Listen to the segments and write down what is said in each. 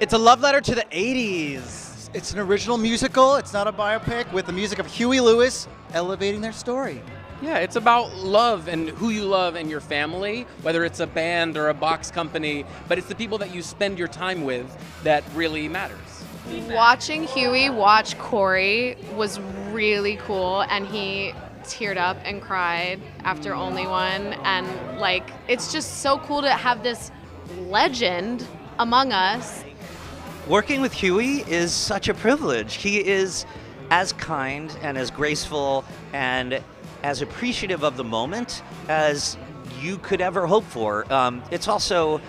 It's a love letter to the 80s. It's an original musical. It's not a biopic, with the music of Huey Lewis elevating their story. Yeah, it's about love and who you love and your family, whether it's a band or a box company, but it's the people that you spend your time with that really matters. Watching Huey watch Corey was really cool, and he teared up and cried after Only One, and like it's just so cool to have this legend among us. Working with Huey is such a privilege. He is as kind and as graceful and as appreciative of the moment as you could ever hope for. It's also,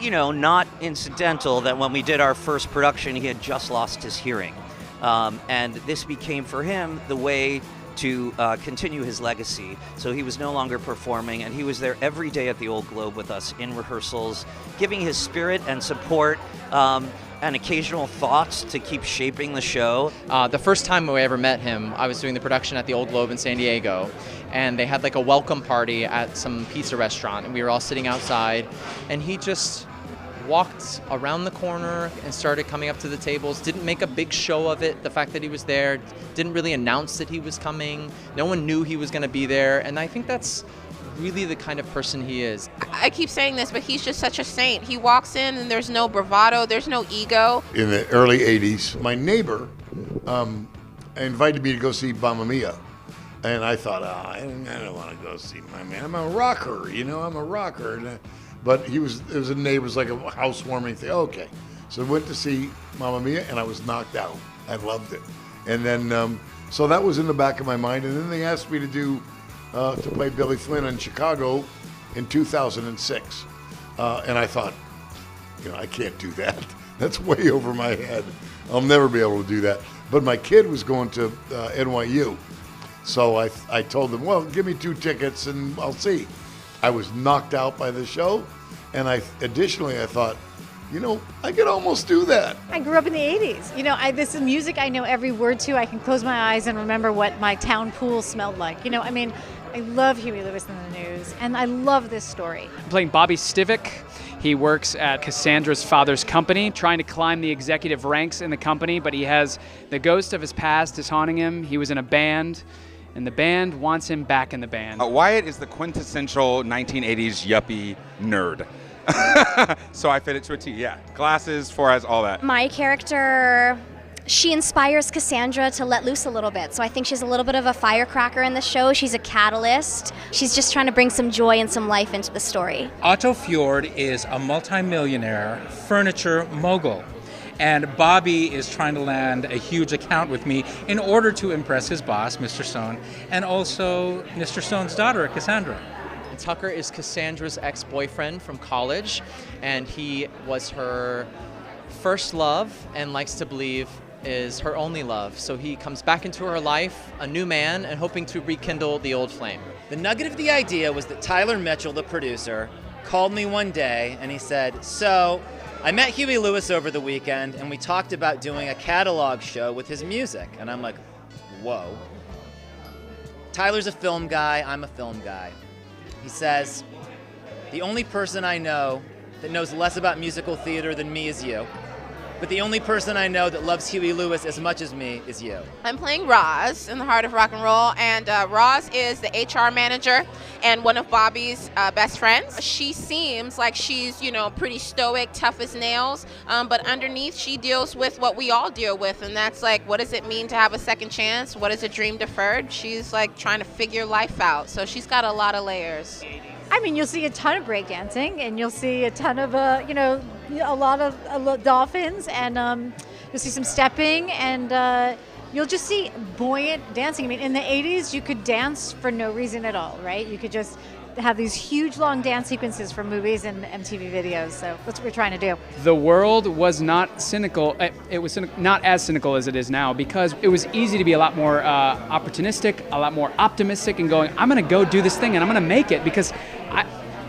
not incidental that when we did our first production, he had just lost his hearing. And this became for him the way to continue his legacy. So he was no longer performing, and he was there every day at the Old Globe with us in rehearsals, giving his spirit and support and occasional thoughts to keep shaping the show. The first time we ever met him, I was doing the production at the Old Globe in San Diego, and they had like a welcome party at some pizza restaurant, and we were all sitting outside, and he just walked around the corner and started coming up to the tables, didn't make a big show of it, the fact that he was there, didn't really announce that he was coming, no one knew he was going to be there, and I think that's really the kind of person he is. I keep saying this, but he's just such a saint. He walks in and there's no bravado, there's no ego. In the early 80s, my neighbor invited me to go see Mamma Mia. And I thought, I don't want to go see my man. I'm a rocker, I'm a rocker. But it was a neighbor, it was like a housewarming thing. Okay. So I went to see Mamma Mia, and I was knocked out. I loved it. And then, so that was in the back of my mind. And then they asked me to play Billy Flynn in Chicago in 2006. And I thought, I can't do that. That's way over my head. I'll never be able to do that. But my kid was going to NYU. So I told them, well, give me 2 tickets and I'll see. I was knocked out by the show. And additionally, I thought, I could almost do that. I grew up in the 80s. This is music I know every word to. I can close my eyes and remember what my town pool smelled like. I love Huey Lewis in the News, and I love this story. I'm playing Bobby Stivic. He works at Cassandra's father's company, trying to climb the executive ranks in the company, but he has the ghost of his past is haunting him. He was in a band, and the band wants him back in the band. Wyatt is the quintessential 1980s yuppie nerd. So I fit it to a T, yeah. Glasses, 4 eyes, all that. My character, she inspires Cassandra to let loose a little bit. So I think she's a little bit of a firecracker in the show. She's a catalyst. She's just trying to bring some joy and some life into the story. Otto Fjord is a multimillionaire furniture mogul. And Bobby is trying to land a huge account with me in order to impress his boss, Mr. Stone, and also Mr. Stone's daughter, Cassandra. Tucker is Cassandra's ex-boyfriend from college, and he was her first love and likes to believe is her only love. So he comes back into her life, a new man, and hoping to rekindle the old flame. The nugget of the idea was that Tyler Mitchell, the producer, called me one day and he said, so I met Huey Lewis over the weekend and we talked about doing a catalog show with his music. And I'm like, whoa. Tyler's a film guy, I'm a film guy. He says, the only person I know that knows less about musical theater than me is you. But the only person I know that loves Huey Lewis as much as me is you. I'm playing Roz in the Heart of Rock and Roll, and Roz is the HR manager and one of Bobby's best friends. She seems like she's, pretty stoic, tough as nails, but underneath she deals with what we all deal with, and that's like, what does it mean to have a second chance? What is a dream deferred? She's like trying to figure life out, so she's got a lot of layers. You'll see a ton of breakdancing, and you'll see a ton of, a lot of dolphins, and you'll see some stepping, and you'll just see buoyant dancing. In the 80s, you could dance for no reason at all, right? You could just have these huge, long dance sequences from movies and MTV videos, so that's what we're trying to do. The world was not cynical. It was not as cynical as it is now, because it was easy to be a lot more opportunistic, a lot more optimistic, and going, I'm going to go do this thing, and I'm going to make it, because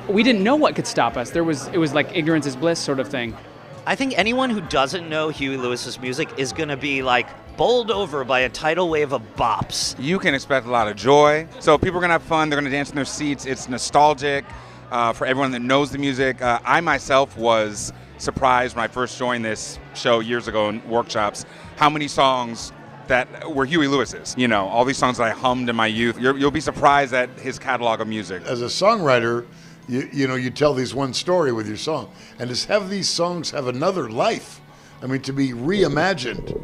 we didn't know what could stop us. It was like ignorance is bliss sort of thing. I think anyone who doesn't know Huey Lewis's music is going to be bowled over by a tidal wave of bops. You can expect a lot of joy. So people are going to have fun. They're going to dance in their seats. It's nostalgic for everyone that knows the music. I myself was surprised when I first joined this show years ago in workshops how many songs that were Huey Lewis's. You know, all these songs that I hummed in my youth. You'll be surprised at his catalog of music. As a songwriter, you tell these one story with your song, and to have these songs have another life. I mean, to be reimagined,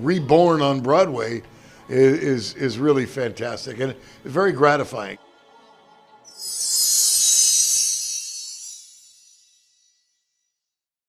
reborn on Broadway is really fantastic and very gratifying.